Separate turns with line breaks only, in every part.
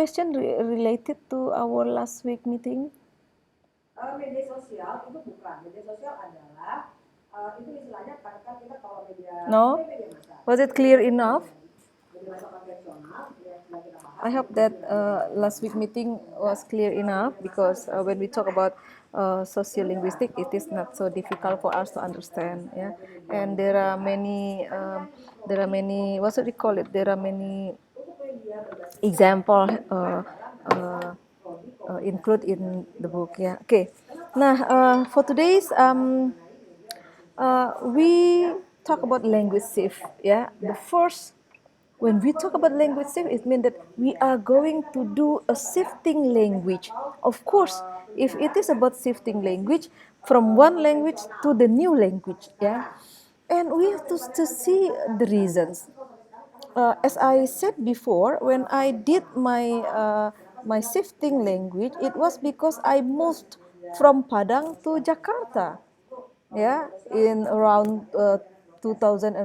Question related to our last week meeting?
Media sosial itu bukan. Media sosial adalah itu istilahnya katakan kita kalau media
No?
media massa.
Was it clear enough?
Media massa konvensional yang sudah kita bahas.
I hope that last week meeting was clear enough because when we talk about sociolinguistic, it is not so difficult for us to understand. Yeah, and there are many, what should we call it? There are many example include in the book. Yeah. Okay. Now, for today's we talk about language shift. Yeah, the first when we talk about language shift, it means that we are going to do a shifting language. Of course, if it is about shifting language from one language to the new language, yeah, and we have to see the reasons. As I said before, when I did my shifting language, it was because I moved from Padang to Jakarta. Yeah, in around 2005,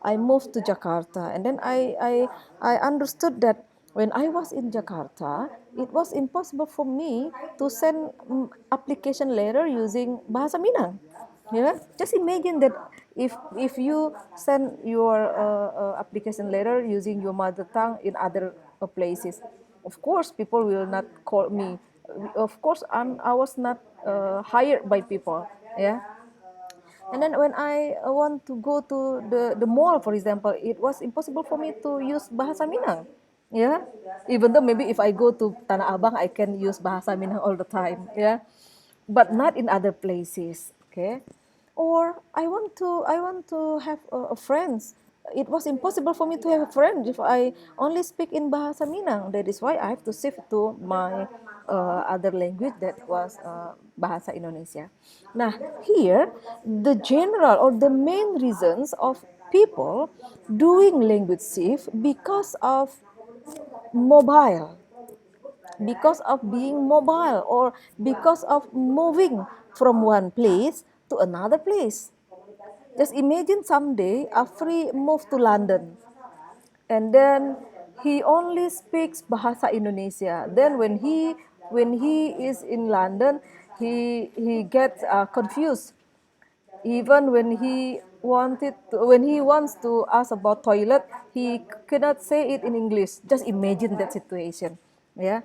I moved to Jakarta, and then I understood that when I was in Jakarta, it was impossible for me to send application letter using Bahasa Minang. Yeah, just imagine that if you send your application letter using your mother tongue in other places, of course people will not call me. Of course, I was not hired by people. Yeah, and then when I want to go to the mall, for example, it was impossible for me to use Bahasa Minang. Yeah, even though maybe if I go to Tanah Abang, I can use Bahasa Minang all the time. Yeah, but not in other places. Okay, or I want to have a friends. It was impossible for me to have a friend if I only speak in Bahasa Minang. That is why I have to shift to my other language that was Bahasa Indonesia. Now here, the general or the main reasons of people doing language shift because of mobile, because of being mobile, or because of moving from one place to another place. Just imagine someday Afri moved to London and then he only speaks Bahasa Indonesia. Then when he is in London, he gets confused. Even when he wants to ask about toilet, he cannot say it in English. Just imagine that situation. Yeah,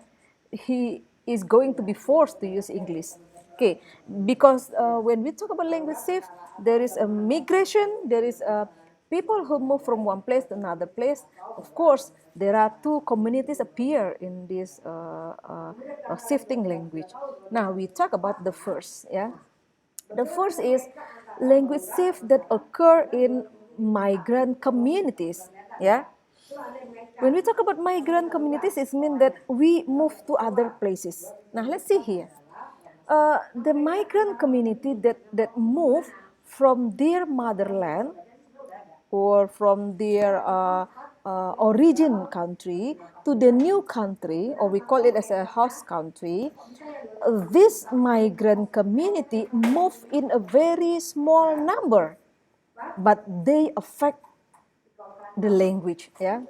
he is going to be forced to use English. Okay, because when we talk about language shift, there is a migration. There is a people who move from one place to another place. Of course, there are two communities appear in this shifting language. Now we talk about the first. Yeah, the first is language shift that occur in migrant communities. Yeah. When we talk about migrant communities, it means that we move to other places. Now let's see here. The migrant community that move from their motherland or from their origin country to the new country, or we call it as a host country, this migrant community move in a very small number, but they affect the language. Yeah,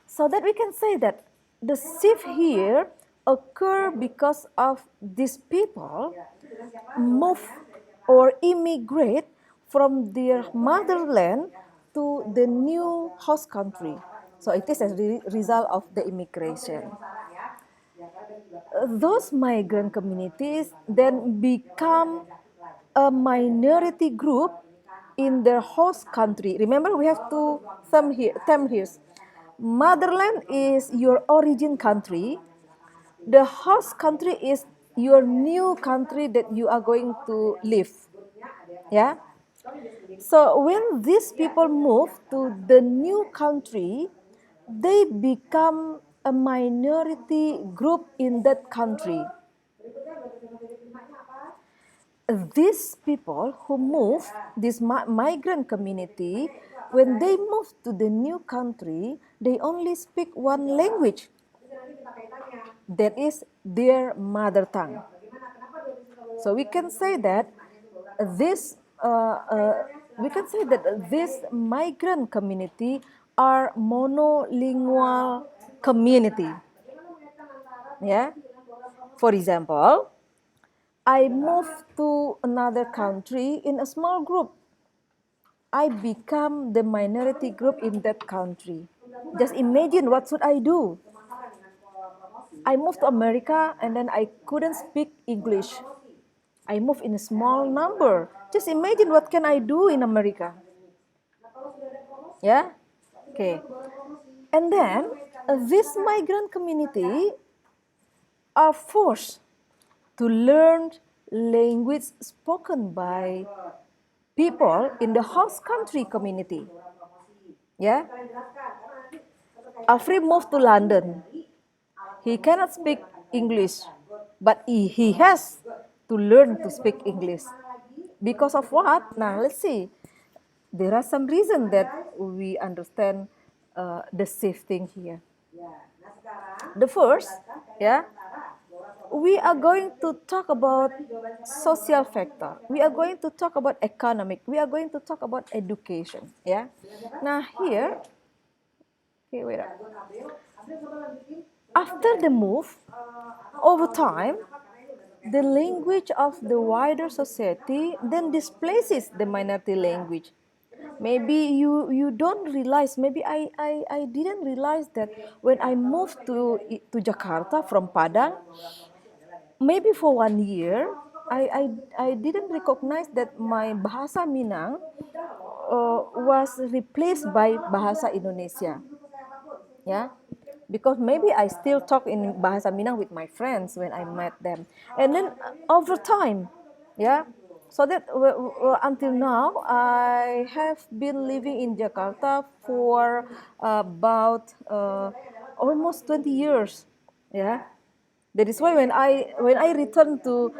so that we can say that the shift here occur because of these people move or immigrate from their motherland to the new host country. So it is a result of the immigration. Those migrant communities then become a minority group in their host country. Remember, we have two term here. Motherland is your origin country. The host country is your new country that you are going to live. Yeah. So when these people move to the new country, they become a minority group in that country. These people who move, this migrant community, when they move to the new country, they only speak one language. That is their mother tongue. So we can say that this migrant community are monolingual community. Yeah. For example, I moved to another country in a small group. I become the minority group in that country. Just imagine what should I do? I moved to America and then I couldn't speak English. I moved in a small number. Just imagine what can I do in America? Yeah? Okay. And then this migrant community are forced to learn language spoken by people in the host country community. Yeah? Afri moved to London. He cannot speak English, but he has to learn to speak English. Because of what? Now, let's see. There are some reasons that we understand the shifting here. The first, yeah, we are going to talk about social factor. We are going to talk about economic. We are going to talk about education. Yeah. Now here, okay, wait up. After the move, over time, the language of the wider society then displaces the minority language. Maybe you don't realize, maybe I didn't realize that when I moved to Jakarta from Padang, maybe for 1 year, I didn't recognize that my Bahasa Minang was replaced by Bahasa Indonesia. Yeah, because maybe I still talk in Bahasa Minang with my friends when I met them, and then over time, yeah, so that until now I have been living in Jakarta for about almost 20 years. Yeah, that is why when I return to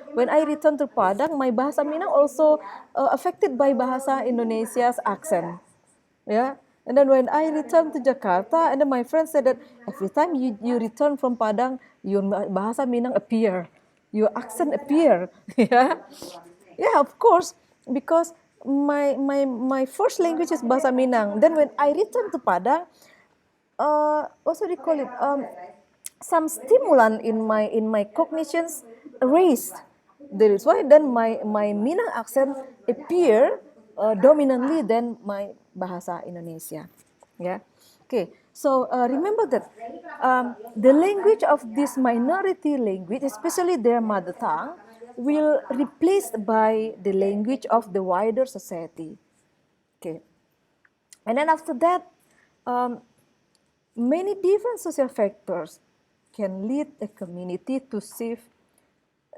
Padang, my Bahasa Minang also affected by Bahasa Indonesia's accent. Yeah. And then when I returned to Jakarta, and then my friend said that every time you return from Padang, your bahasa Minang appear, your accent appear. Yeah. Yeah, of course, because my first language is bahasa Minang. Then when I returned to Padang, what do you call it? Some stimulant in my cognitions raised. That is why then my Minang accent appear dominantly than my bahasa Indonesia. Yeah. Okay. So remember that the language of this minority language, especially their mother tongue, will replaced by the language of the wider society. Okay. And then after that, um, many different social factors can lead a community to shift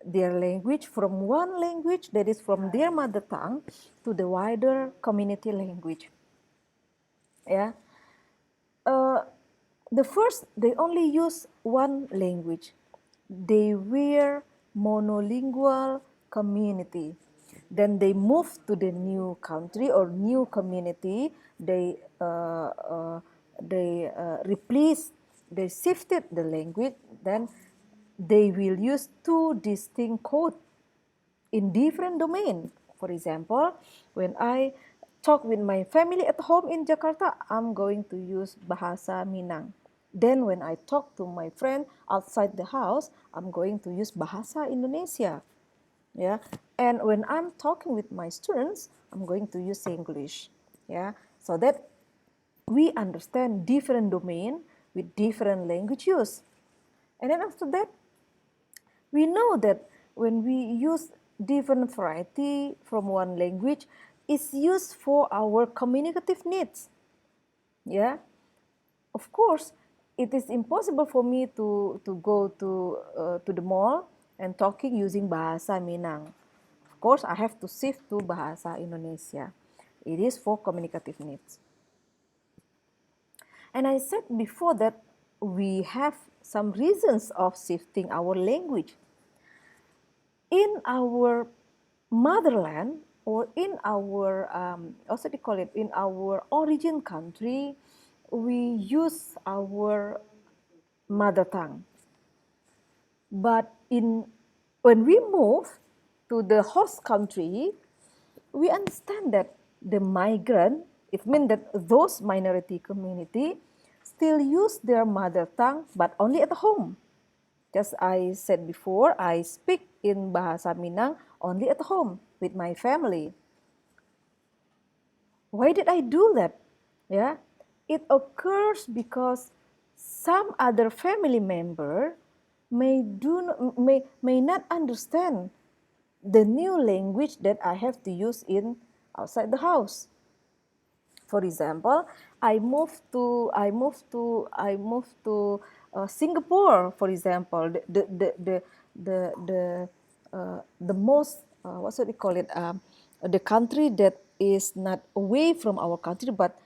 their language from one language that is from their mother tongue to the wider community language. Yeah. Uh, the first, they only use one language. They were monolingual community. Then they moved to the new country or new community. Replaced, they shifted the language. Then they will use two distinct codes in different domain. For example, when I talk with my family at home in Jakarta, I'm going to use Bahasa Minang. Then when I talk to my friend outside the house, I'm going to use Bahasa Indonesia. Yeah. And when I'm talking with my students, I'm going to use English. Yeah. So that we understand different domain with different language use. And then after that, we know that when we use different variety from one language, it's used for our communicative needs. Yeah, of course, it is impossible for me to go to the mall and talking using Bahasa Minang. Of course, I have to shift to Bahasa Indonesia. It is for communicative needs. And I said before that we have some reasons of shifting our language. In our motherland or in our also they call it in our origin country, we use our mother tongue. But when we move to the host country, we understand that the migrant, it means that those minority community still use their mother tongue, but only at home. Just I said before, I speak in Bahasa Minang only at home with my family. Why did I do that? Yeah, it occurs because some other family member may not understand the new language that I have to use in outside the house. For example, I moved to Singapore. For example, the most what should we call it? The country that is not away from our country, but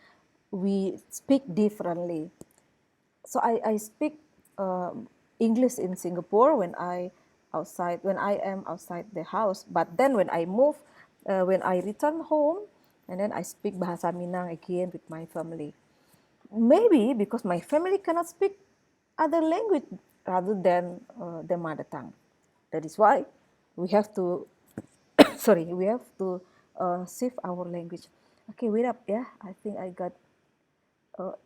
we speak differently. So I speak English in Singapore when I am outside the house. But then when I return home, and then I speak Bahasa Minang again with my family. Maybe because my family cannot speak other language rather than their mother tongue. That is why we have to sorry, we have to shift our language. Okay, wait up, yeah. I think I got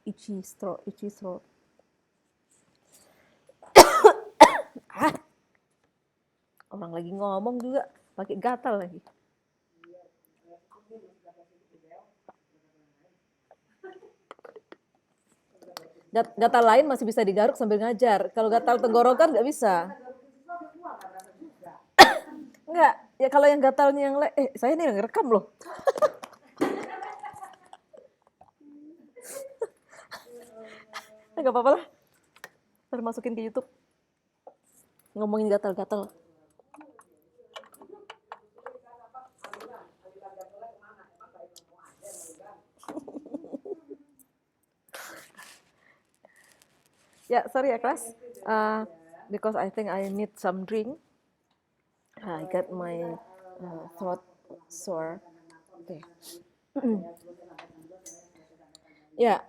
itchy throat, itchy throat. Ah, orang lagi ngomong juga pakai gatal lagi. Gatal lain masih bisa digaruk sambil ngajar. Kalau gatal tenggorokan nggak bisa. Enggak, ya kalau yang gatalnya yang saya nih ngerekam loh. Enggak apa-apa lah. Ntar masukin ke YouTube. Ngomongin gatal-gatal. Ya, sorry ya kelas. Because I think I need some drink. I got my throat sore. Okay. Yeah.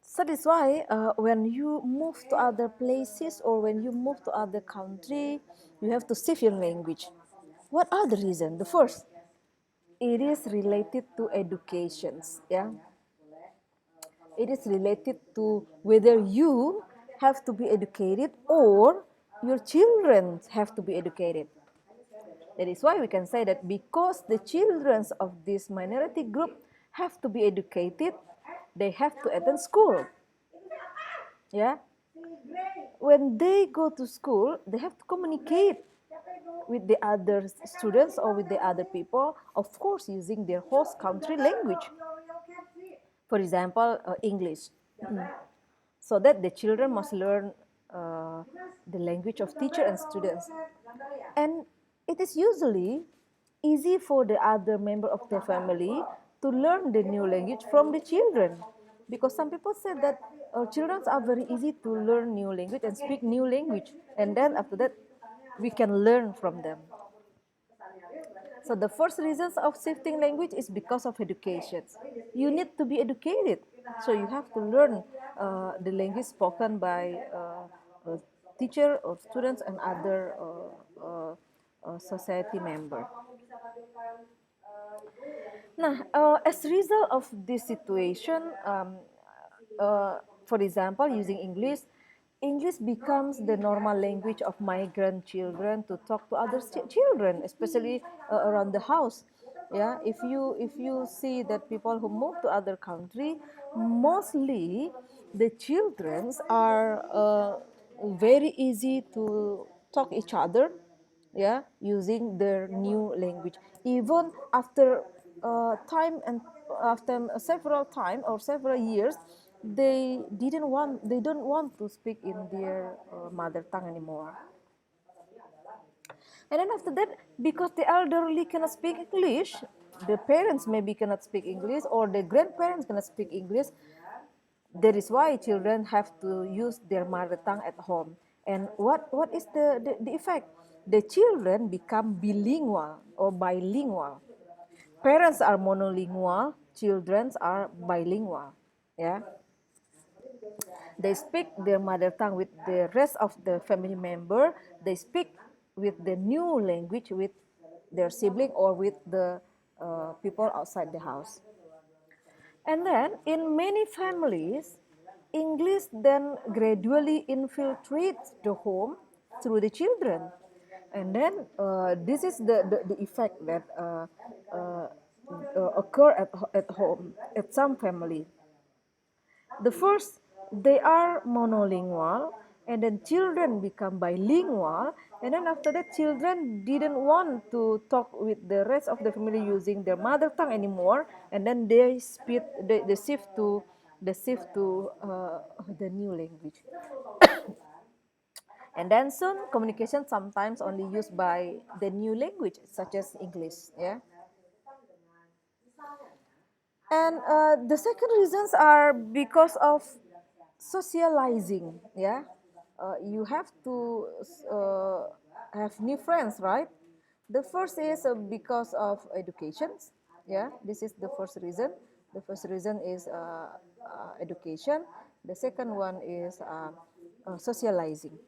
So that's why when you move to other places or when you move to other country, you have to shift your language. What are the reasons? The first, it is related to educations. Yeah, it is related to whether you have to be educated or your children have to be educated. That is why we can say that because the children of this minority group have to be educated, they have to attend school. Yeah, when they go to school, they have to communicate with the other students or with the other people, of course, using their host country language. For example, English. So that the children must learn the language of teacher and students. And it is usually easy for the other member of the family to learn the new language from the children. Because some people say that children are very easy to learn new language and speak new language. And then after that, we can learn from them. So the first reasons of shifting language is because of education. You need to be educated, so you have to learn the language spoken by a teacher or students and other society member. Nah, as a result of this situation, for example, using English, English becomes the normal language of migrant children to talk to other children, especially around the house. Yeah, if you see that people who move to other country, mostly the children are very easy to talk each other, yeah, using their new language even after time and after several time or several years they don't want to speak in their mother tongue anymore. And then after that, because the elderly cannot speak English, the parents maybe cannot speak English or the grandparents cannot speak English. That is why children have to use their mother tongue at home. And what is the effect? The children become bilingual or bilingual. Parents are monolingual, children are bilingual. Yeah, they speak their mother tongue with the rest of the family member. They speak with the new language with their sibling or with the people outside the house. And then in many families, English then gradually infiltrates the home through the children. And then this is the effect that uh, occur at home, at some family. The first, they are monolingual, and then children become bilingual, and then after that, children didn't want to talk with the rest of the family using their mother tongue anymore, and then they shift to the new language. And then soon, communication sometimes only used by the new language, such as English. Yeah. And the second reasons are because of socializing. Yeah, you have to have new friends, right? The first is because of education. Yeah, this is the first reason. The first reason is education. The second one is socializing.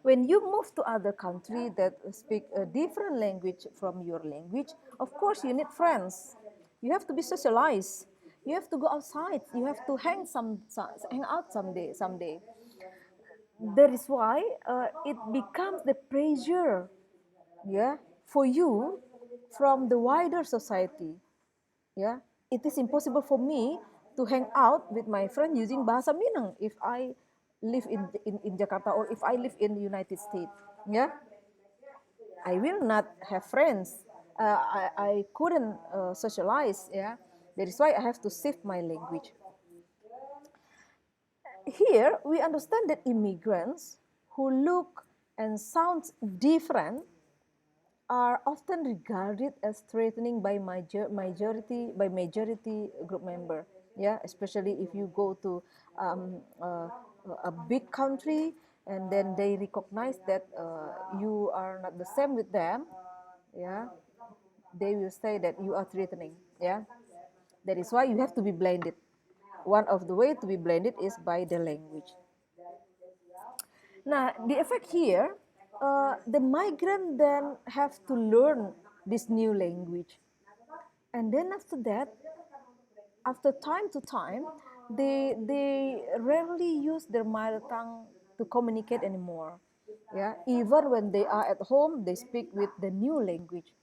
When you move to other country that speak a different language from your language, of course you need friends. You have to be socialized. You have to go outside. You have to hang out someday. That is why it becomes the pressure, yeah, for you from the wider society. Yeah, it is impossible for me to hang out with my friend using bahasa Minang if I live in Jakarta or if I live in the United States. Yeah, I will not have friends. I couldn't socialize. Yeah, that is why I have to shift my language. Here we understand that immigrants who look and sound different are often regarded as threatening by majority group member. Yeah, especially if you go to a big country and then they recognize that you are not the same with them. Yeah, they will say that you are threatening. Yeah, that is why you have to be blended. One of the way to be blended is by the language. Now, the effect here, the migrant then have to learn this new language. And then after that, after time to time, they rarely use their mother tongue to communicate anymore. Yeah, even when they are at home, they speak with the new language.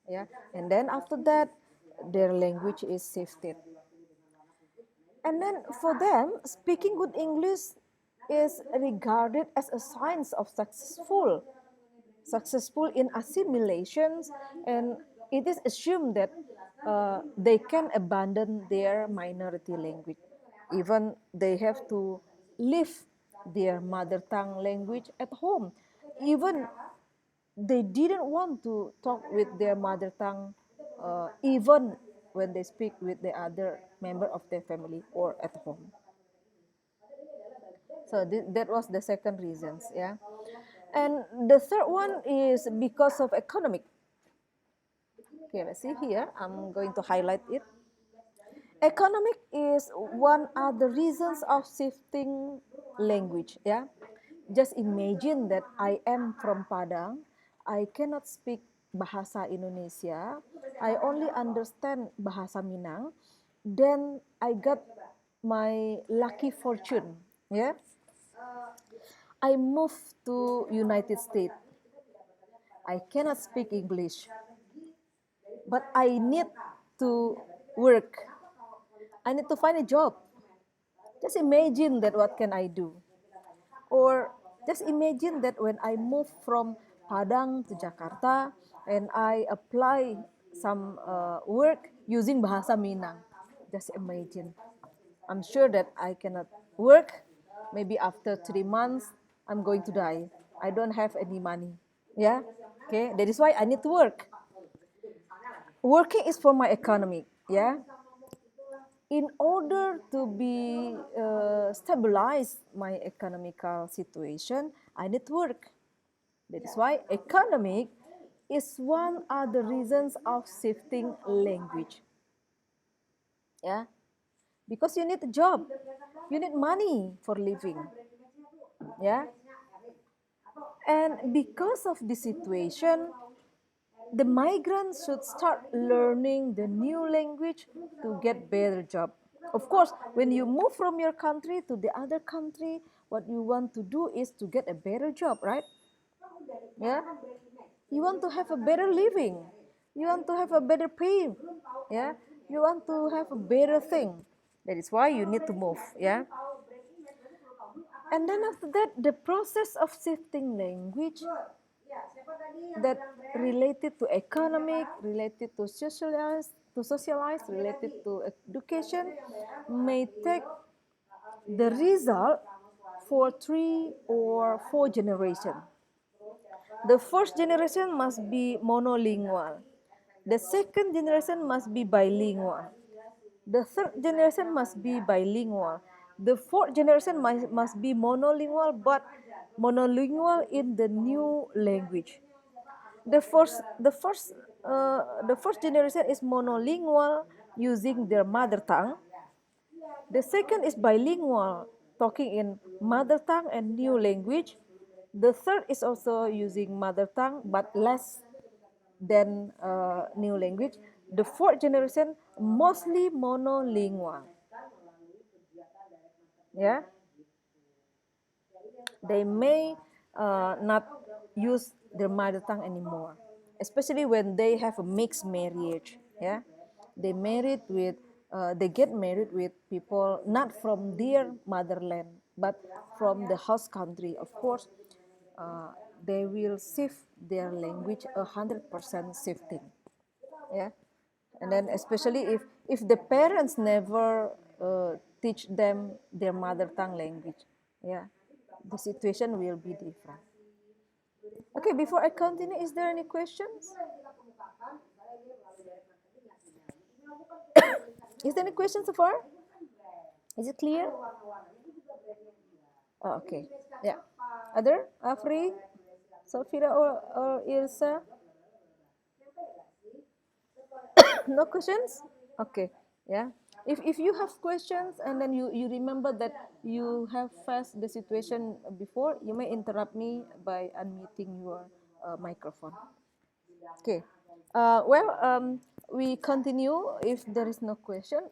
Yeah, and then after that, their language is shifted. And then for them, speaking good English is regarded as a sign of successful in assimilations, and it is assumed that they can abandon their minority language, even they have to leave their mother tongue language at home, even they didn't want to talk with their mother tongue, even when they speak with the other member of their family or at home. So that was the second reasons, yeah. And the third one is because of economic. Okay, let's see here. I'm going to highlight it. Economic is one of the reasons of shifting language. Yeah, just imagine that I am from Padang. I cannot speak bahasa Indonesia. I only understand bahasa Minang. Then I got my lucky fortune. Yeah, I moved to United States. I cannot speak English, but I need to work. I need to find a job. Just imagine that what can I do? Or just imagine that when I move from Padang to Jakarta and I apply some work using bahasa Minang. Just imagine. I'm sure that I cannot work. Maybe after 3 months, I'm going to die. I don't have any money. Yeah. Okay. That is why I need to work. Working is for my economy. Yeah. In order to be stabilize my economical situation, I need to work. That is why economic is one of the reasons of shifting language. Yeah, because you need a job, you need money for living. Yeah, and because of this situation, the migrants should start learning the new language to get better job. Of course, when you move from your country to the other country, what you want to do is to get a better job, right? Yeah. You want to have a better living. You want to have a better pay. Yeah. You want to have a better thing. That is why you need to move. Yeah. And then after that, the process of shifting language that related to economic, related to socialize, related to education, may take the result for 3 or 4 generations. The first generation must be monolingual. The second generation must be bilingual. The third generation must be bilingual. The fourth generation must be monolingual, but monolingual in the new language. The first generation is monolingual using their mother tongue. The second is bilingual, talking in mother tongue and new language. The third is also using mother tongue but less than new language. The fourth generation mostly monolingual. Yeah, they may not use their mother tongue anymore, especially when they have a mixed marriage. Yeah, they get married with people not from their motherland but from the host country. Of course, uh, they will shift their language 100% shifting. Yeah, and then especially if the parents never teach them their mother tongue language. Yeah, the situation will be different. Okay, before I continue, is there any questions? Is there any questions so far? Is it clear? Oh, okay. Yeah. Other? Afri? Safira or Ilsa? No questions? Okay. Yeah. If you have questions and then you remember that you have faced the situation before, you may interrupt me by unmuting your microphone. Okay. We continue if there is no question.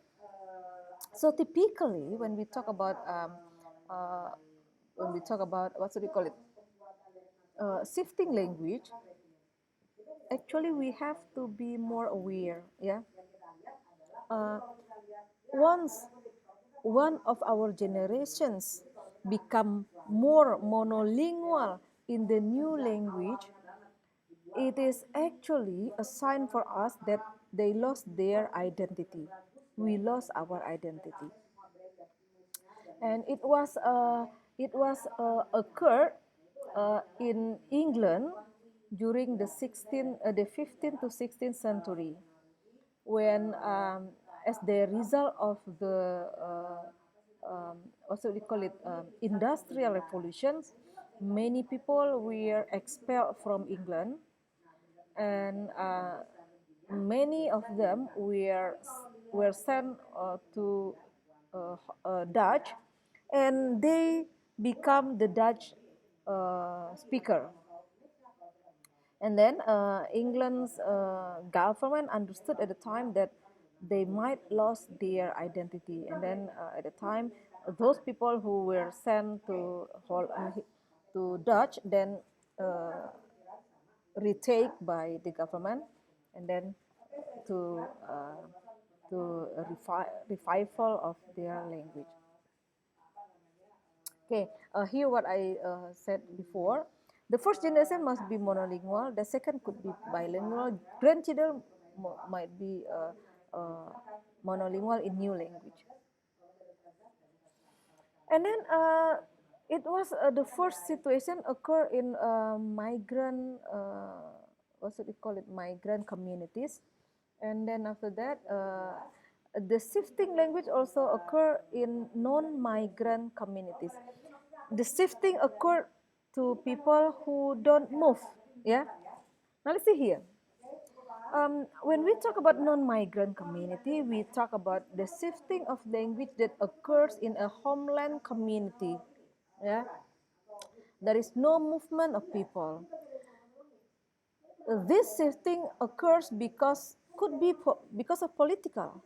So typically, uh, when we talk about what should we call it, shifting language, actually we have to be more aware. Yeah. Uh, once one of our generations become more monolingual in the new language, it is actually a sign for us that they lost their identity. We lost our identity, and it was occurred in England during the 15th to 16th century, when as the result of the also we call it industrial revolutions, many people were expelled from England, and many of them were sent to Dutch, and they become the Dutch speaker. And then England's government understood at the time that they might lose their identity. And then at the time, those people who were sent to Dutch then retake by the government, and then to revival of their language. Okay, here what I said before. The first generation must be monolingual. The second could be bilingual. Grandchildren might be monolingual in new language. And then it was the first situation occur in migrant, what should we call it, migrant communities. And then after that, the shifting language also occur in non-migrant communities. The shifting occurred to people who don't move. Yeah. Now let's see here. When we talk about non-migrant community, we talk about the shifting of language that occurs in a homeland community. Yeah, there is no movement of people. This shifting occurs because could be because of political,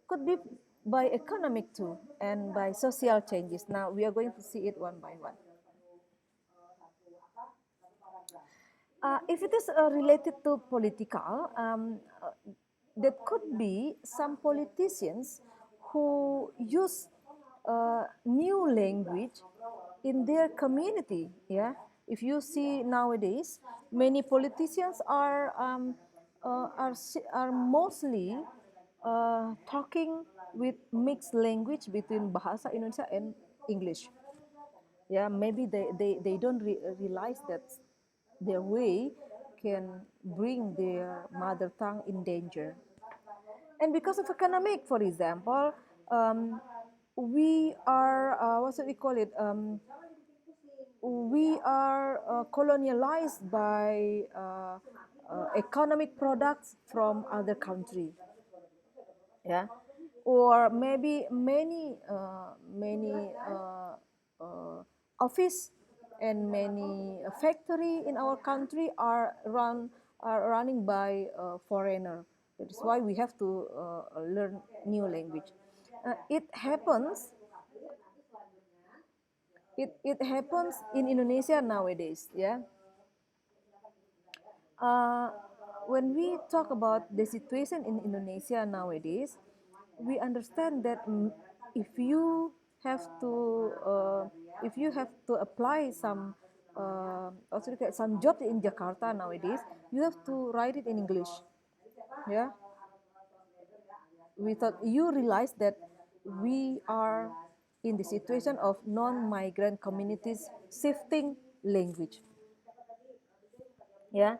could be by economic too, and by social changes. Now we are going to see it one by one. If it is related to political, there could be some politicians who use new language in their community. Yeah, if you see nowadays, many politicians are mostly talking with mixed language between Bahasa Indonesia and English. Yeah, maybe they don't realize that their way can bring their mother tongue in danger. And because of economic, for example, we are what should we call it, we are colonialized by economic products from other country. Yeah, or maybe many office and many factory in our country are running by foreigner. That is why we have to learn new language. It happens in Indonesia nowadays. Yeah, uh, when we talk about the situation in Indonesia nowadays, we understand that if you have to uh, if you have to apply some job in Jakarta nowadays, you have to write it in English. Yeah, we thought you realize that we are in the situation of non-migrant communities shifting language. Yeah,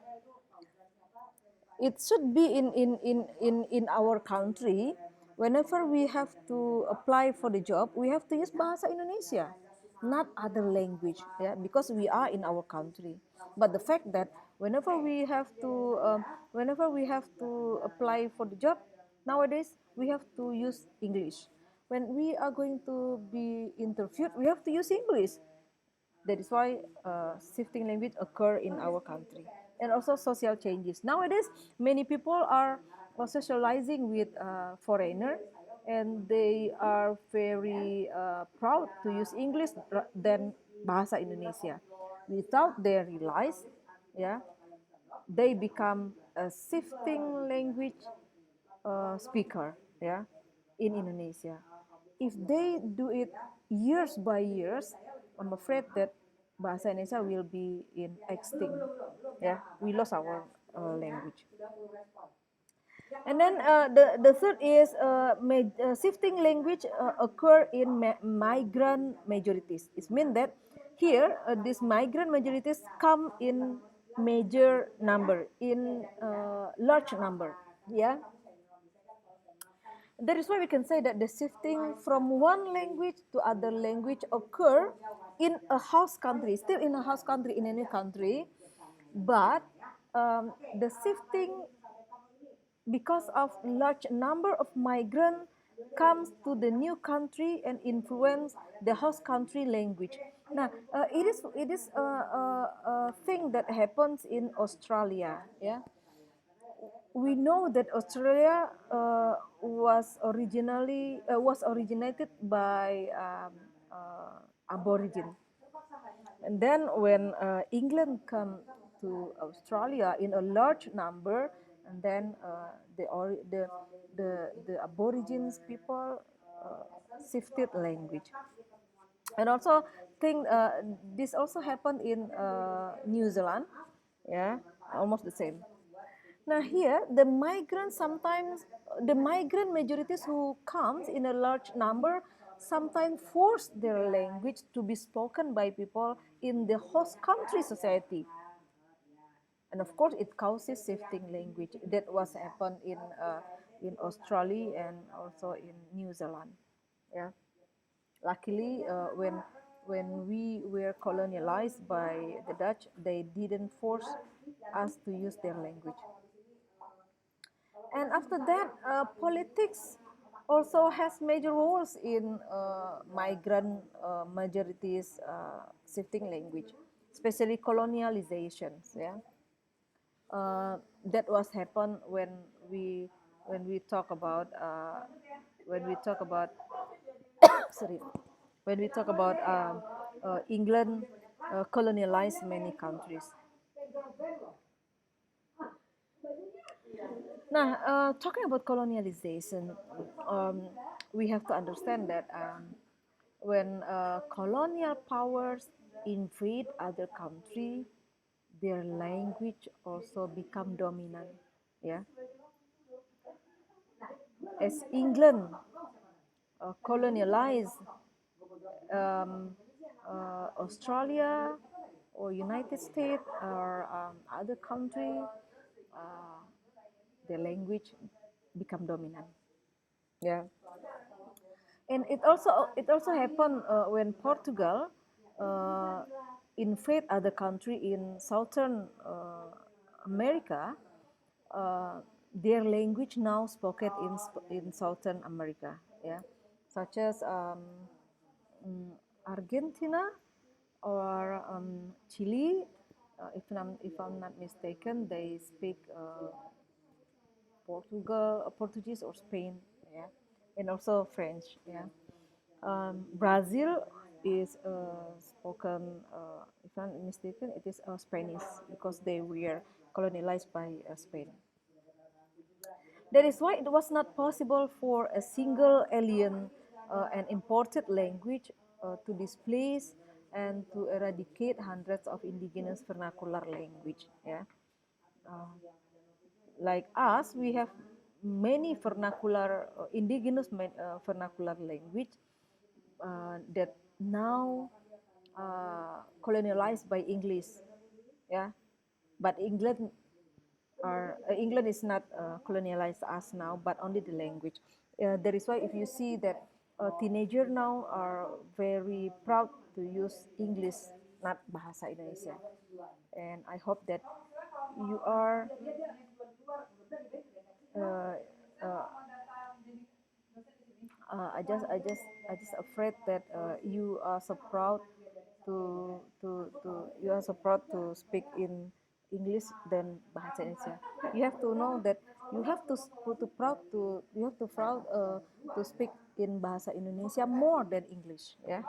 it should be in our country. Whenever we have to apply for the job, we have to use bahasa Indonesia, not other language. Yeah, because we are in our country. But the fact that whenever we have to apply for the job nowadays, we have to use English. When we are going to be interviewed, we have to use English. That is why shifting language occur in our country. And also social changes. Nowadays, many people are socializing with foreigner, and they are very proud to use English than bahasa Indonesia. Without they realize, yeah, they become a shifting language speaker, yeah, in Indonesia. If they do it years by years, I'm afraid that bahasa Indonesia will be in extinct. Yeah, we lost our language. And then the third is shifting language occur in migrant majorities. It means that here these migrant majorities come in major number, in large number. Yeah, that is why we can say that the shifting from one language to other language occur in a host country, still in a host country, in any country, but the shifting because of large number of migrants comes to the new country and influence the host country language. Now, it is a thing that happens in Australia. Yeah, we know that Australia was originated by Aborigine, and then when England come to Australia in a large number, and then the Aborigines people shifted language, and also think this also happened in New Zealand. Yeah, almost the same. Now here, the migrant majorities who comes in a large number sometimes force their language to be spoken by people in the host country society. And of course, it causes shifting language. That was happened in Australia and also in New Zealand. Yeah. Luckily, when we were colonialized by the Dutch, they didn't force us to use their language. And after that, politics also has major roles in migrant majorities shifting language, especially colonializations. Yeah, that was happen we when we talk about when we talk about sorry, when we talk about England colonialized many countries. Now, talking about colonialization, um, we have to understand that when colonial powers invade other country, their language also become dominant. Yeah, as England colonialized um, Australia or United States or other country, uh, the language become dominant. Yeah, and it also happened when Portugal uh, invade other country in Southern America. Uh, their language now spoken in Southern America. Yeah, such as mm, Argentina or Chile. If I'm not mistaken, they speak Portuguese or Spain, yeah, and also French, yeah. Brazil is spoken, if I'm not mistaken, it is Spanish because they were colonized by Spain. That is why it was not possible for a single alien and imported language to displace and to eradicate hundreds of indigenous vernacular language. Yeah, uh, like us, we have many vernacular, indigenous vernacular language that now colonialized by English. Yeah, but England is not colonialized us now, but only the language. That is why if you see that teenager now are very proud to use English, not bahasa Indonesia. And I hope that you are uh, uh, I just afraid that you are so proud you are so proud to speak in English than bahasa Indonesia. You have to know that you have to proud to speak in bahasa Indonesia more than English. Yeah.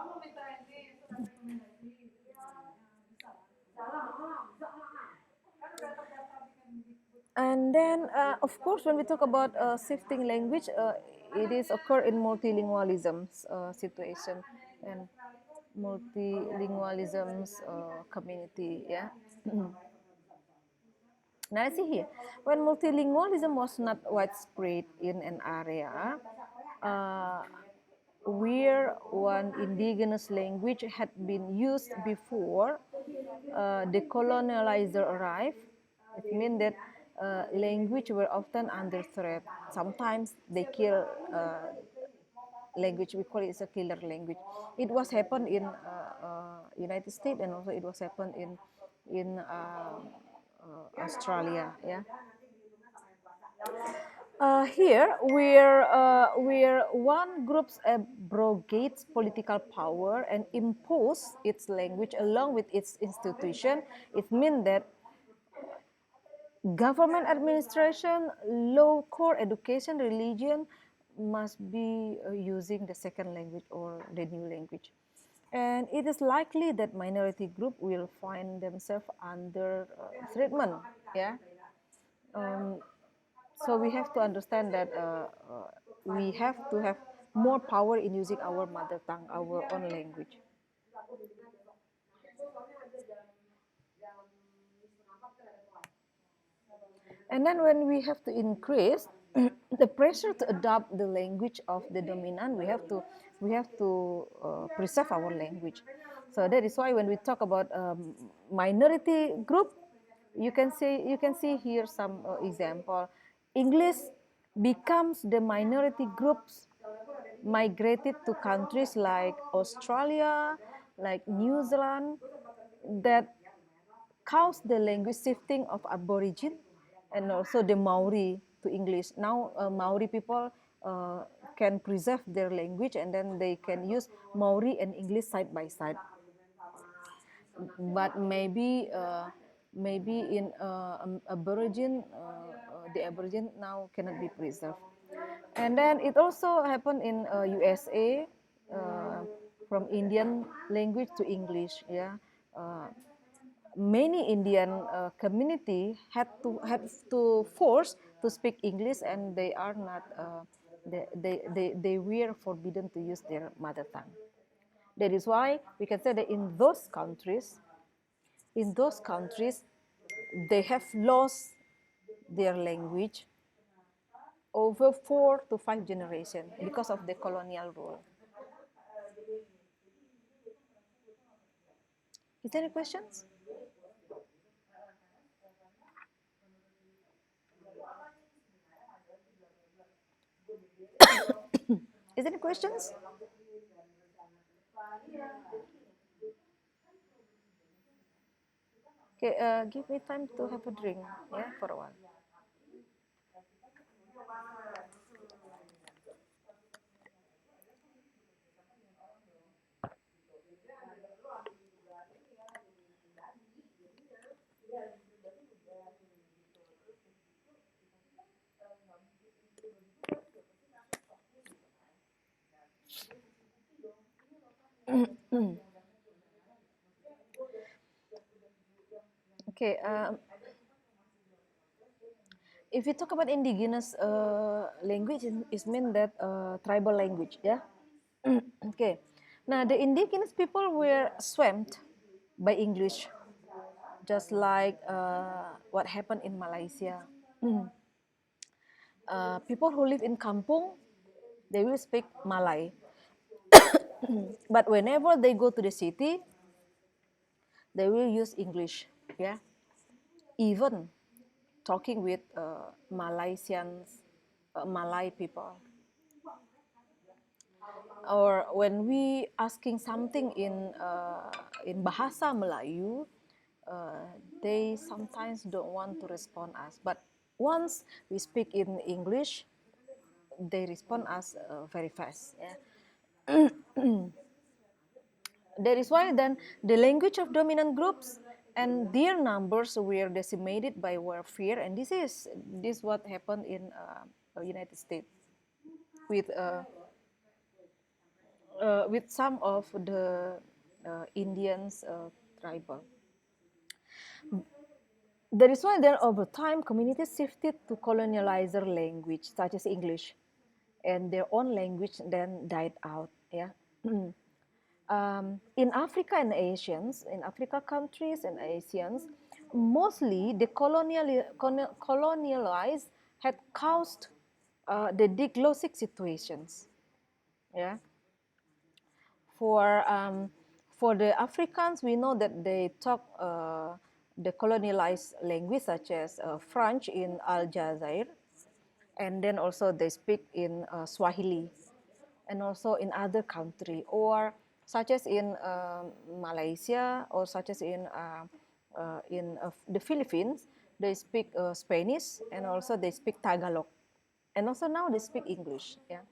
And then, of course, when we talk about shifting language, it is occur in multilingualism situation and multilingualism's community. Yeah. Now, see here, when multilingualism was not widespread in an area uh, where one indigenous language had been used before the colonizer arrived, it means that language were often under threat. Sometimes they kill language. We call it a killer language. It was happened in United States and also it was happened in Australia. Yeah. Here, where one group abrogates political power and impose its language along with its institution, it means that government administration, law, core education, religion must be using the second language or the new language. And it is likely that minority group will find themselves under treatment. Yeah. Um, so we have to understand that we have to have more power in using our mother tongue, our own language. And then when we have to increase the pressure to adopt the language of the dominant, we have to preserve our language. So that is why when we talk about minority group, you can see here some example. English becomes the minority groups migrated to countries like Australia, like New Zealand, that caused the language shifting of Aborigine and also the Maori to English. Now, Maori people can preserve their language and then they can use Maori and English side by side. But maybe in the Aborigine now cannot be preserved. And then it also happened in USA, uh, from Indian language to English. Yeah, uh, many Indian community had to force to speak English, and they are not. They were forbidden to use their mother tongue. That is why we can say that in those countries, they have lost their language over 4 to 5 generations because of the colonial rule. Is there any questions? Is there any questions? Okay, give me time to have a drink, yeah, for a while. Okay, if we talk about indigenous language, it means that tribal language, yeah. Okay, now the indigenous people were swamped by English, just like what happened in Malaysia. People who live in kampung, they will speak Malay, but whenever they go to the city, they will use English, yeah. Even talking with Malaysians, Malay people, or when we asking something in bahasa Melayu, uh, they sometimes don't want to respond us. But once we speak in English, they respond us very fast. Yeah. That is why then the language of dominant groups and their numbers were decimated by warfare, and this what happened in United States with with some of the Indians tribal. That is why then over time communities shifted to colonializer language such as English, and their own language then died out. Yeah. In Africa and Asians, in Africa countries and Asians, mostly the colonialized had caused the diglossic situations. Yeah, for um, for the Africans, we know that they talk the colonialized language such as French in Aljazair, and then also they speak in Swahili, and also in other country, or such as in Malaysia, or such as in the Philippines, they speak Spanish, and also they speak Tagalog, and also now they speak English. Yeah.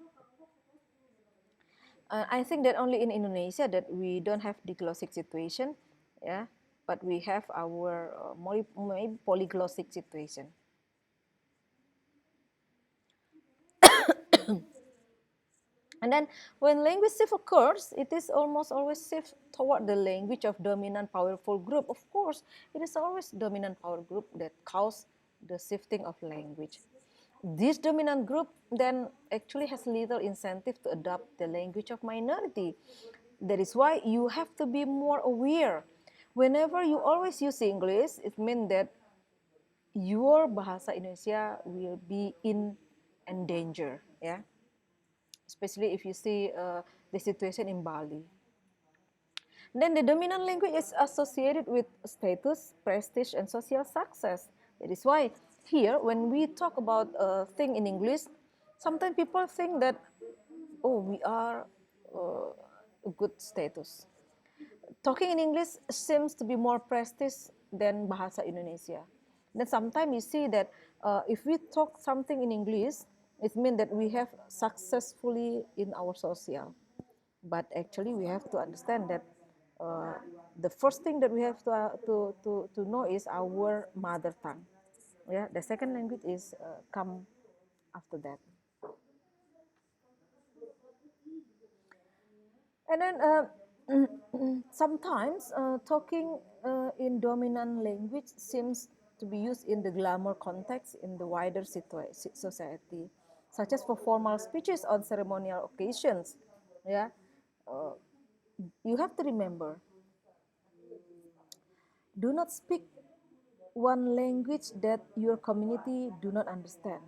I think that only in Indonesia that we don't have diglossic situation, yeah, but we have our maybe polyglossic situation. And then when language shift occurs, it is almost always shift toward the language of dominant powerful group. Of course, it is always dominant power group that cause the shifting of language. This dominant group then actually has little incentive to adopt the language of minority. That is why you have to be more aware. Whenever you always use English, it means that your bahasa Indonesia will be in danger, yeah. Especially if you see the situation in Bali. Then the dominant language is associated with status, prestige, and social success. That is why here, when we talk about a thing in English, sometimes people think that, oh, we are a good status. Talking in English seems to be more prestige than bahasa Indonesia. Then sometimes you see that if we talk something in English, it means that we have successfully in our social. But actually, we have to understand that uh, the first thing that we have to know is our mother tongue. Yeah, the second language is come after that. And then sometimes talking in dominant language seems to be used in the glamour context in the wider society, such as for formal speeches on ceremonial occasions. Yeah, uh, you have to remember, do not speak one language that your community do not understand.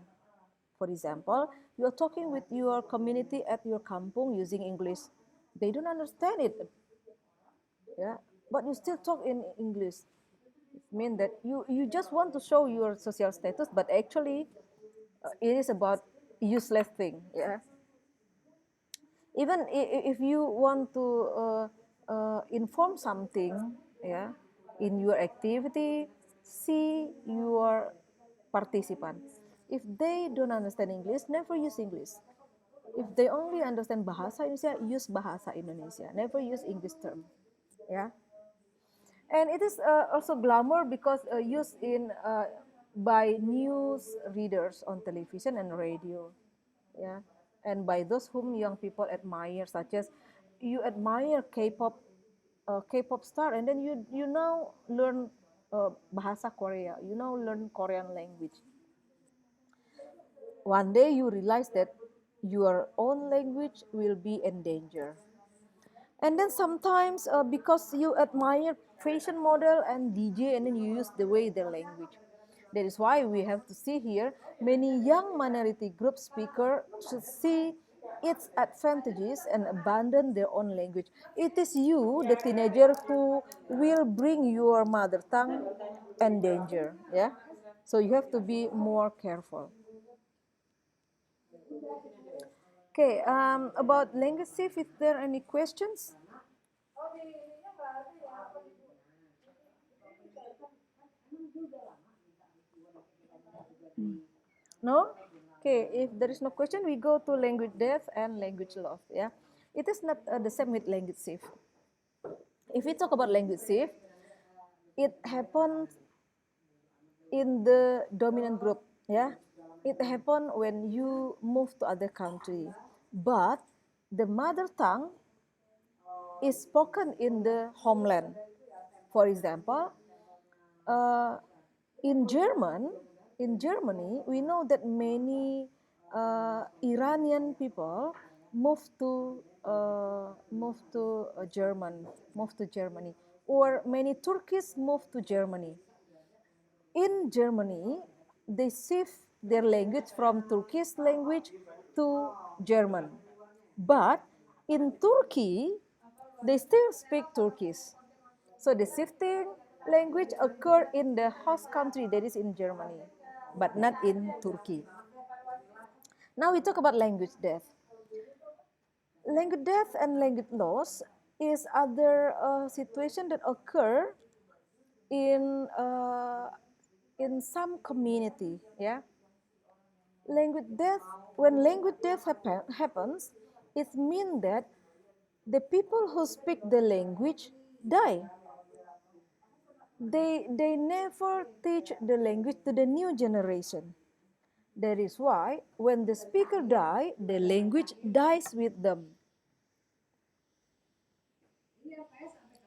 For example, you are talking with your community at your kampung using English. They don't understand it, yeah, but you still talk in English. It means that you just want to show your social status, but actually it is about useless thing, yeah. Even if you want to inform something, yeah, in your activity, see your participants. If they don't understand English, never use English. If they only understand bahasa Indonesia, use bahasa Indonesia. Never use English term. Yeah. And it is also glamour because used in by news readers on television and radio, yeah, and by those whom young people admire, such as you admire K-pop, K-pop star, and then you now learn bahasa Korea, you now learn Korean language. One day you realize that your own language will be in danger. And then sometimes because you admire fashion model and DJ, and then you use the way their language. That is why we have to see here many young minority group speaker should see its advantages and abandon their own language. It is you, the teenager, who will bring your mother tongue in danger. Yeah, so you have to be more careful. Okay, about language shift, is there any questions? No? Okay, if there is no question, we go to language death and language loss. Yeah, it is not the same with language shift. If we talk about language shift, it happens in the dominant group. Yeah, it happens when you move to other country, but the mother tongue is spoken in the homeland. For example, uh, in Germany, we know that many Iranian people moved to Germany, or many Turkish moved to Germany. In Germany, they shift their language from Turkish language to German, but in Turkey, they still speak Turkish. So the shifting language occur in the host country, that is in Germany, but not in Turkey. Now we talk about language death. Language death and language loss is other situation that occur in some community. Yeah, language death. When language death happens, it means that the people who speak the language die. They never teach the language to the new generation. That is why when the speaker die, the language dies with them.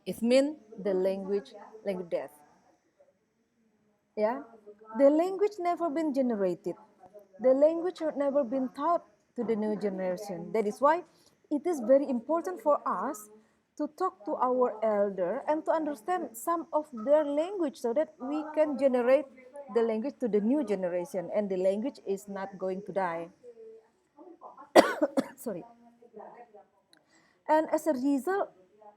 It means the language death. Yeah, the language never been generated. The language had never been taught to the new generation. That is why it is very important for us to talk to our elder and to understand some of their language so that we can generate the language to the new generation and the language is not going to die. Sorry. And as a result,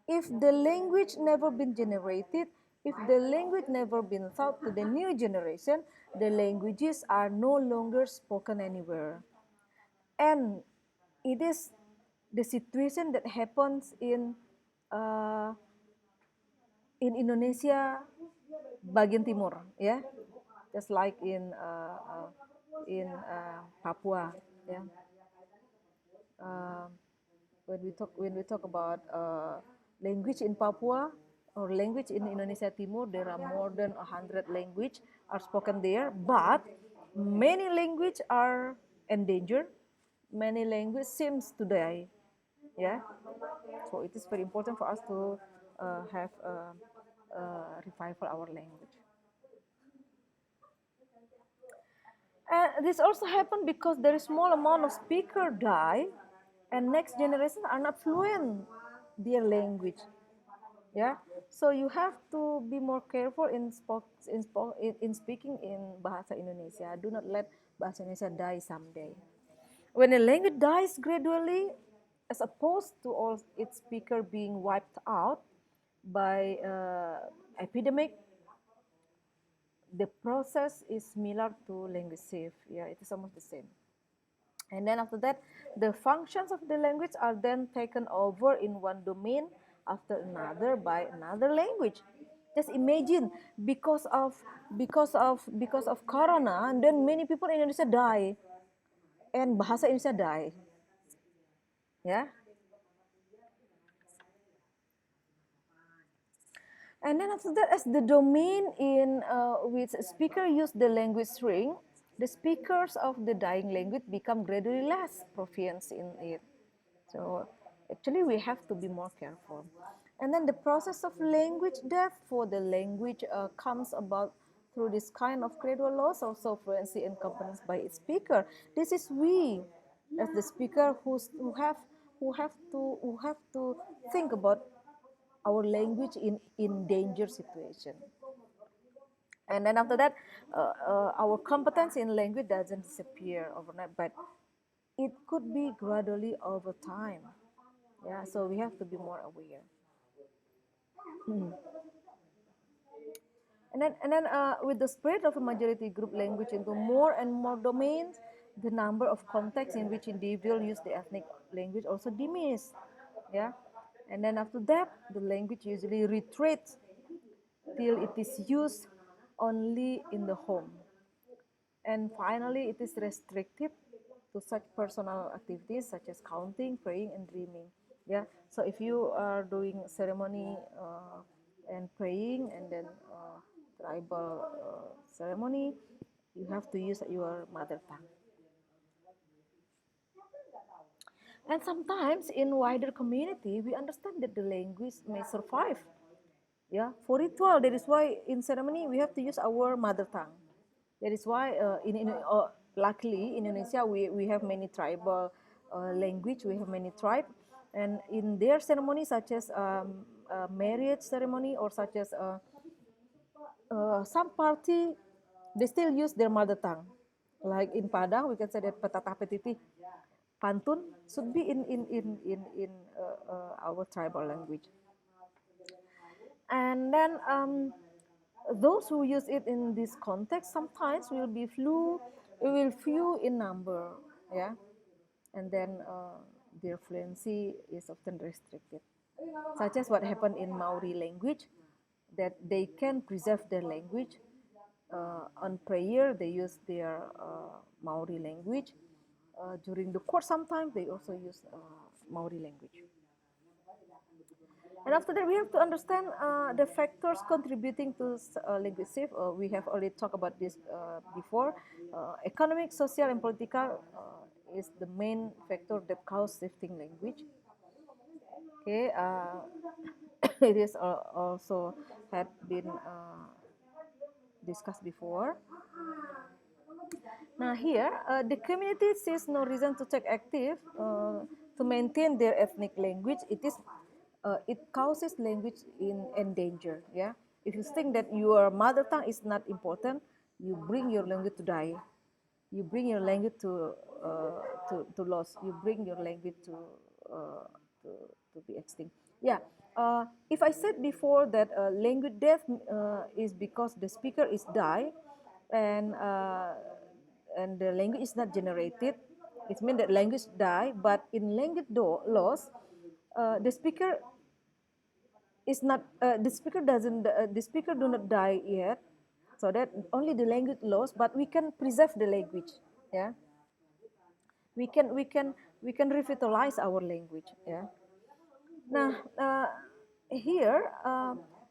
if the language never been generated, if the language never been taught to the new generation, the languages are no longer spoken anywhere. And it is the situation that happens uh, in Indonesia bagian timur, ya, just like in Papua, ya. Uh, when we talk about language in Papua or language in Indonesia Timur, there are more than 100 language are spoken there, but many language are endangered. Many language seems to die. Yeah, so it is very important for us to have revival our language. And this also happened because there is small amount of speaker die, and next generation are not fluent their language. Yeah, so you have to be more careful in speaking in bahasa Indonesia. Do not let bahasa Indonesia die someday. When a language dies gradually, as opposed to all its speaker being wiped out by epidemic, the process is similar to linguistic. Yeah, it is almost the same. And then after that, the functions of the language are then taken over in one domain after another by another language. Just imagine, because of corona, and then many people in Indonesia die, and bahasa Indonesia die. Yeah. And then after that, as the domain in which speaker use the language string, the speakers of the dying language become gradually less proficient in it. So actually, we have to be more careful. And then the process of language death for the language comes about through this kind of gradual loss of fluency and competence by its speaker. This is we, as the speaker, who have to think about our language in danger situation. And then after that, our competence in language doesn't disappear overnight, but it could be gradually over time. Yeah, so we have to be more aware. Hmm. And then with the spread of a majority group language into more and more domains, the number of contexts in which individuals use the ethnic language also diminishes. Yeah, and then after that, the language usually retreats till it is used only in the home. And finally, it is restricted to such personal activities such as counting, praying, and dreaming. Yeah. So if you are doing ceremony and praying, and then tribal ceremony, you have to use your mother tongue. And sometimes in wider community, we understand that the language may survive. Yeah, for ritual, that is why in ceremony we have to use our mother tongue. That is why luckily in Indonesia we have many tribal language. We have many tribe, and in their ceremony, such as marriage ceremony or such as some party, they still use their mother tongue. Like in Padang, we can say that petatah petiti, pantun should be in our tribal language. And then those who use it in this context sometimes will few in number, yeah, and then their fluency is often restricted, such as what happened in Maori language, that they can preserve their language. On prayer, they use their Maori language. During the court, sometimes they also use Maori language. And after that, we have to understand the factors contributing to linguistic shift. We have already talked about this before. Economic, social, and political is the main factor that cause shifting language. Okay, it is also had been discussed before. Now here, the community sees no reason to take active to maintain their ethnic language. It causes language in danger. Yeah, if you think that your mother tongue is not important, you bring your language to die. You bring your language to loss. You bring your language uh, to to be extinct. Yeah. If I said before that language death is because the speaker is die, and the language is not generated, it means that language die. But in language loss, the speaker is not the speaker do not die yet, so that only the language lost, but we can preserve the language. Yeah, we can revitalize our language. Yeah. Now here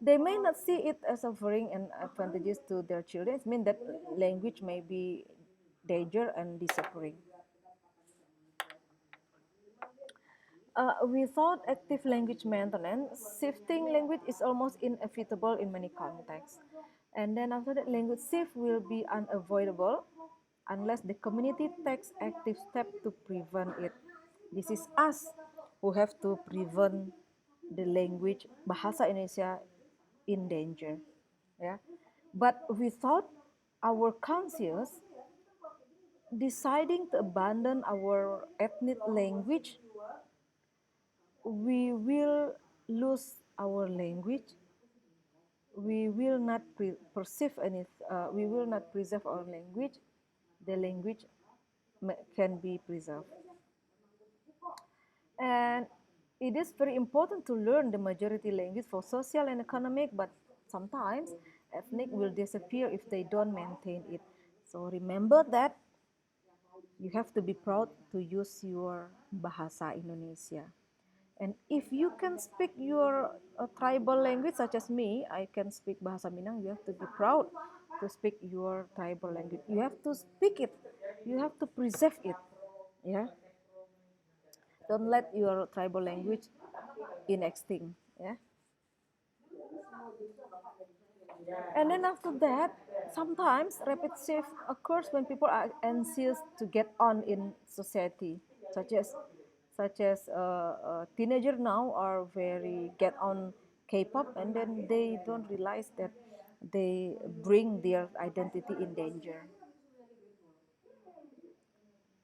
they may not see it as offering an advantages to their children. It means that language may be danger and disappearing. Without active language maintenance, shifting language is almost inevitable in many contexts. And then after that, language shift will be unavoidable unless the community takes active steps to prevent it. This is us who have to prevent the language bahasa Indonesia in danger. Yeah, but without our conscious deciding to abandon our ethnic language, we will lose our language. We will not perceive any. We will not preserve our language. The language can be preserved, and it is very important to learn the majority language for social and economic. But sometimes ethnic will disappear if they don't maintain it. So remember that you have to be proud to use your bahasa Indonesia. And if you can speak your tribal language, such as me, I can speak Bahasa Minang, you have to be proud to speak your tribal language. You have to speak it. You have to preserve it. Yeah. Don't let your tribal language in extinct. Yeah. And then after that, sometimes rapid shift occurs when people are anxious to get on in society, such as teenager now are very get on K-pop, and then they don't realize that they bring their identity in danger.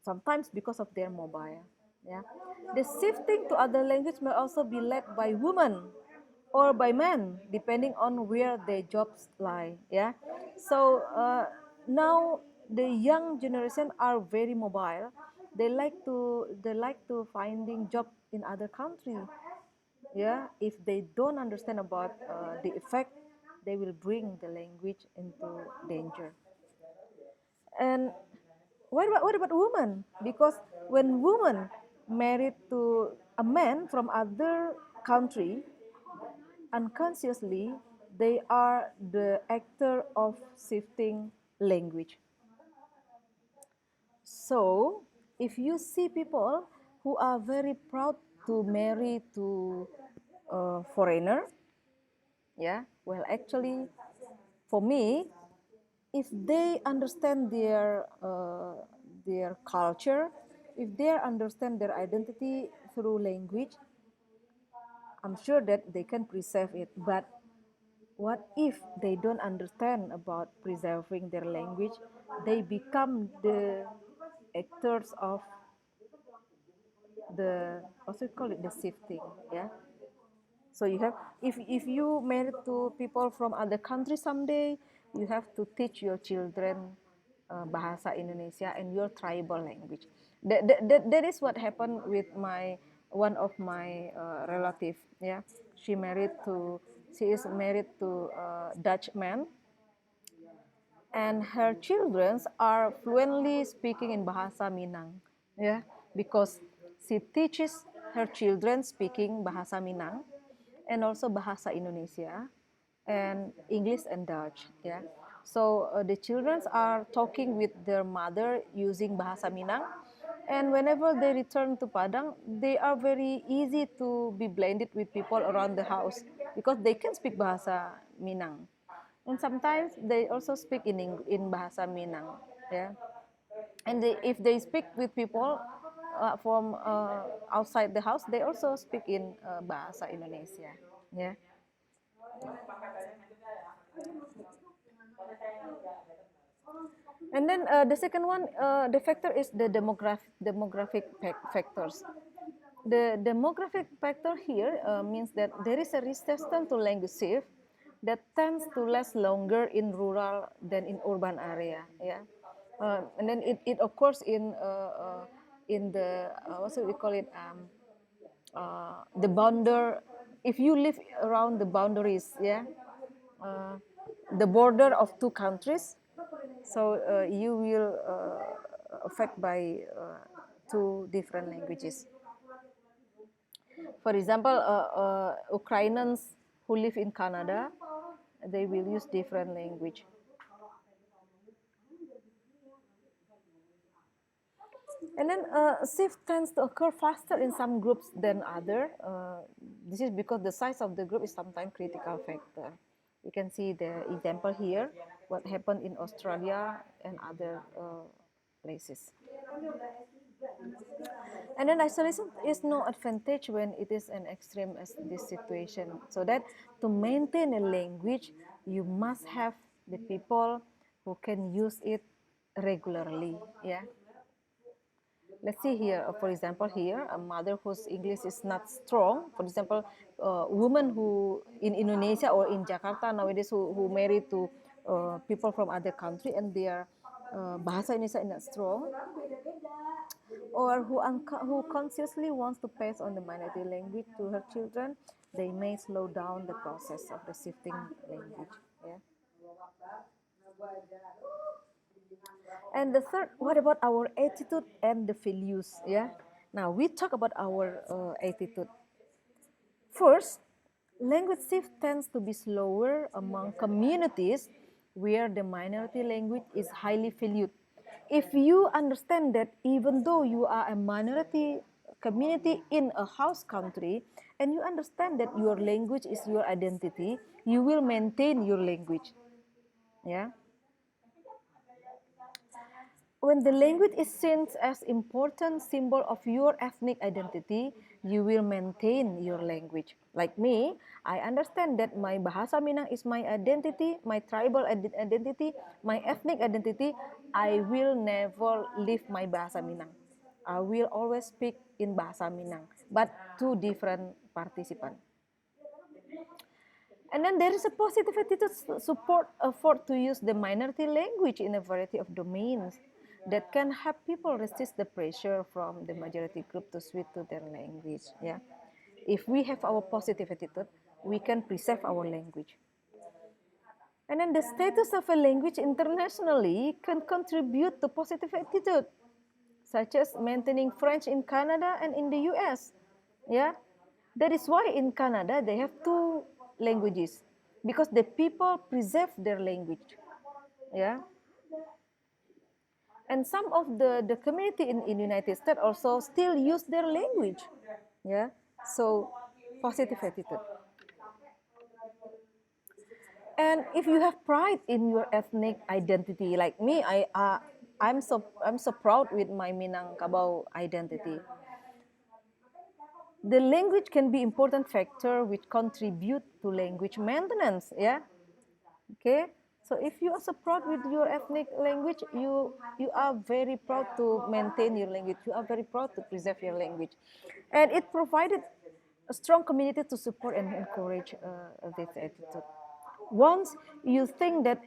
Sometimes because of their mobile. Yeah, the shifting to other language may also be led by women or by men, depending on where their jobs lie. Yeah, so now the young generation are very mobile. They like to finding job in other country. Yeah, if they don't understand about the effect, they will bring the language into danger. And what about women? Because when women married to a man from other country, unconsciously they are the actor of shifting language. So if you see people who are very proud to marry to a foreigner, yeah, well actually for me, if they understand their culture, if they understand their identity through language, I'm sure that they can preserve it. But what if they don't understand about preserving their language? They become the actors of the, also call it, the shifting. Yeah. So you have, if you married to people from other countries someday, you have to teach your children bahasa Indonesia and your tribal language. That is what happened with my one of my relative. Yeah, she is married to a Dutch man, and her children are fluently speaking in Bahasa Minang. Yeah, because she teaches her children speaking Bahasa Minang and also Bahasa Indonesia and English and Dutch. Yeah, so the children are talking with their mother using Bahasa Minang, and whenever they return to Padang, they are very easy to be blended with people around the house because they can speak Bahasa Minang. And sometimes they also speak in Bahasa Minang, yeah. And if they speak with people from outside the house, they also speak in Bahasa Indonesia, yeah. And then the second one, the factor is the demographic factors. The demographic factor here means that there is a resistance to language shift that tends to last longer in rural than in urban area. Yeah, and then it occurs in the what should we call it, the boundary. If you live around the boundaries, yeah, uh, the border of two countries, so you will affect by two different languages. For example, Ukrainians who live in Canada, they will use different language. And then shift tends to occur faster in some groups than other. This is because the size of the group is sometimes critical factor. You can see the example here, what happened in Australia and other places. And then isolation is no advantage when it is an extreme as this situation. So that to maintain a language, you must have the people who can use it regularly. Yeah. Let's see here, for example, here, a mother whose English is not strong, for example, women who in Indonesia or in Jakarta nowadays who married to people from other country and their bahasa Indonesia is not strong, or who consciously wants to pass on the minority language to her children, they may slow down the process of the shifting language. Yeah. And the third, what about our attitude and the values? Yeah. Now we talk about our attitude. First, language shift tends to be slower among communities where the minority language is highly valued. If you understand that even though you are a minority community in a host country and you understand that your language is your identity, you will maintain your language. Yeah. When the language is seen as important symbol of your ethnic identity, you will maintain your language. Like me, I understand that my Bahasa Minang is my identity, my tribal identity, my ethnic identity. I will never leave my Bahasa Minang. I will always speak in Bahasa Minang, but to different participants. And then there is a positive attitude support effort to use the minority language in a variety of domains that can help people resist the pressure from the majority group to switch to their language. Yeah, if we have our positive attitude, we can preserve our language. And then the status of a language internationally can contribute to positive attitude, such as maintaining French in Canada and in the US. Yeah, that is why in Canada they have two languages because the people preserve their language. Yeah, and some of the community in United States also still use their language. Yeah, so positive attitude. And if you have pride in your ethnic identity, like me, I'm so proud with my Minangkabau identity. The language can be important factor which contribute to language maintenance. Yeah. Okay. So if you are so proud with your ethnic language, you are very proud to maintain your language. You are very proud to preserve your language, and it provided a strong community to support and encourage this attitude. Once you think that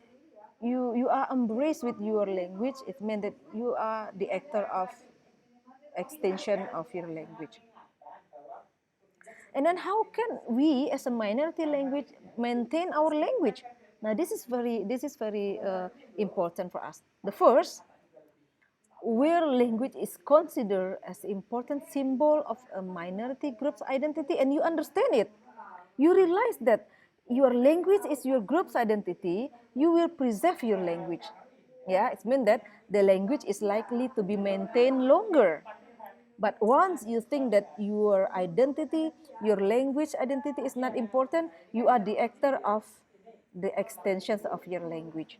you are embraced with your language, it means that you are the actor of extension of your language. And then how can we as a minority language maintain our language? Now this is very important for us. The first, where language is considered as important symbol of a minority group's identity and you understand it, you realize that your language is your group's identity, you will preserve your language. Yeah, it means that the language is likely to be maintained longer. But once you think that your identity, your language identity is not important, you are the actor of the extensions of your language.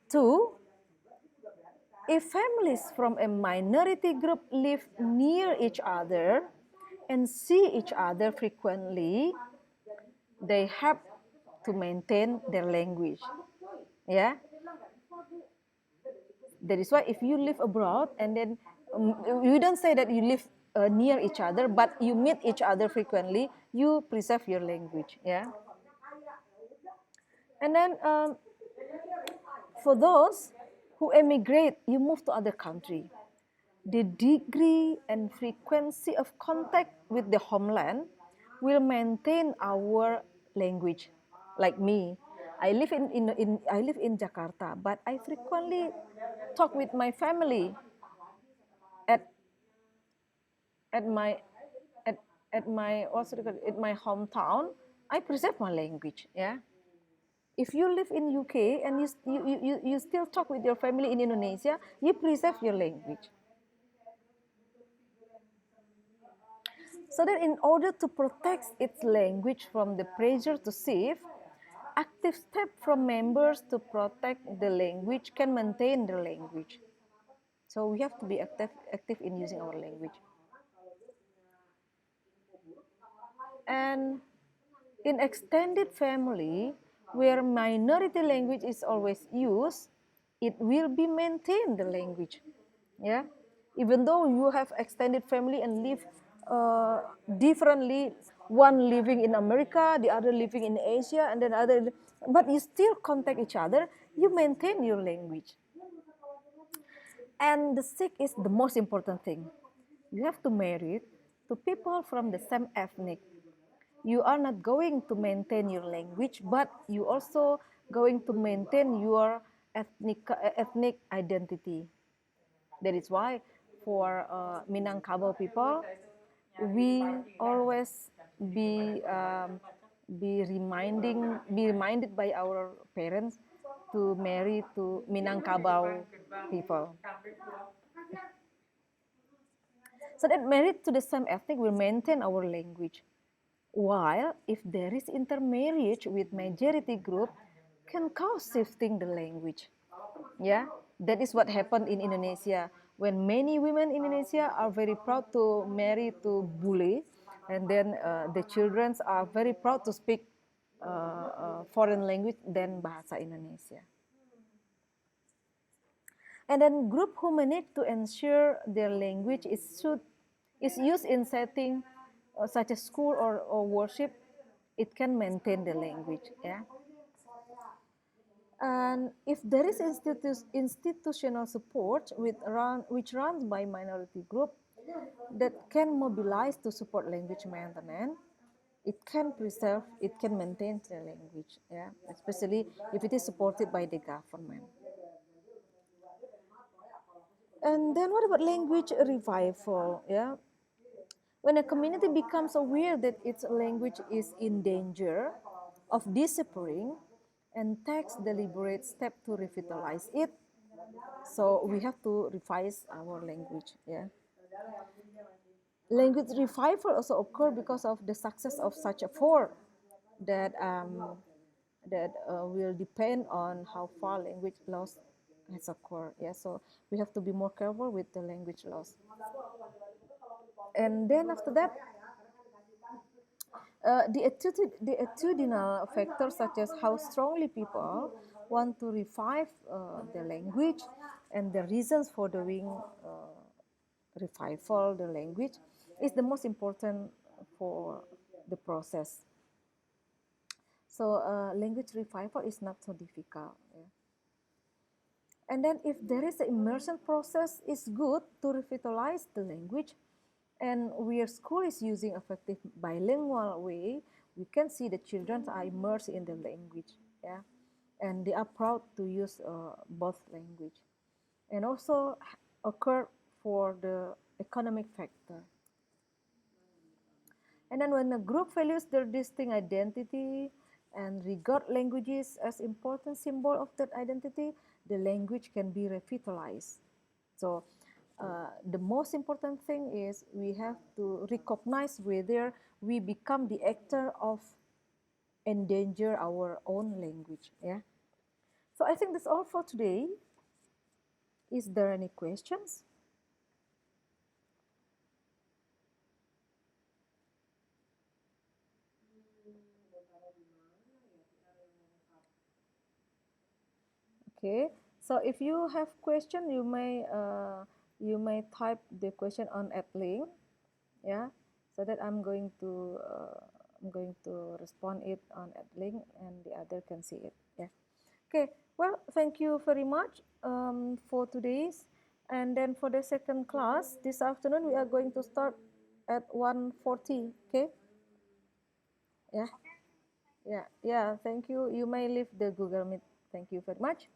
Two, if families from a minority group live near each other and see each other frequently, they have to maintain their language. Yeah, that is why if you live abroad and then you don't say that you live near each other, but you meet each other frequently, you preserve your language. Yeah, and then for those who emigrate, you move to other country. The degree and frequency of contact with the homeland will maintain our language. Like me, I live in Jakarta, but I frequently talk with my family at at my at, at my what's it called, at my hometown. I preserve my language. Yeah, If you live in UK and you still talk with your family in Indonesia, you preserve your language. So that in order to protect its language from the pressure to shift, active step from members to protect the language can maintain the language. So we have to be active in using our language. And in extended family, where minority language is always used, it will be maintained the language. Yeah, even though you have extended family and live differently, one living in America, the other living in Asia, and then other, but you still contact each other. You maintain your language. And the sick is the most important thing. You have to marry to people from the same ethnic. You are not going to maintain your language, but you also going to maintain your ethnic identity. That is why for Minangkabau people, we always be be reminded by our parents to marry to Minangkabau people. So that married to the same ethnic will maintain our language. While if there is intermarriage with majority group, can cause shifting the language. Yeah, that is what happened in Indonesia when many women in Indonesia are very proud to marry to bule, and then the children are very proud to speak foreign language than bahasa Indonesia. And then group who manage to ensure their language is used in setting such as school or worship, it can maintain the language. Yeah. And if there is institutional support which runs by minority group that can mobilize to support language maintenance, it can preserve, it can maintain the language, yeah, especially if it is supported by the government. And then what about language revival? Yeah, when a community becomes aware that its language is in danger of disappearing and takes deliberate step to revitalize it, so we have to revise our language. Yeah, language revival also occur because of the success of such effort that will depend on how far language loss has occurred. Yeah, so we have to be more careful with the language loss. And then after that, the attitudinal factors such as how strongly people want to revive the language and the reasons for doing revival the language is the most important for the process. So language revival is not so difficult. Yeah. And then if there is an immersion process, it's good to revitalize the language. And where school is using effective bilingual way, we can see the children are immersed in the language. Yeah. And they are proud to use both language. And also occur for the economic factor. And then when a group values their distinct identity and regard languages as important symbol of that identity, the language can be revitalized. So the most important thing is we have to recognize whether we become the actor of endanger our own language. Yeah. So I think that's all for today. Is there any questions? Okay, so if you have question, you may type the question on at link, yeah, so that I'm going to respond it on at link and the other can see it. Yeah. Okay. Well, thank you very much for today's, and then for the second class this afternoon we are going to start at 1:40. Okay. Yeah. Yeah. Yeah. Thank you. You may leave the Google Meet. Thank you very much.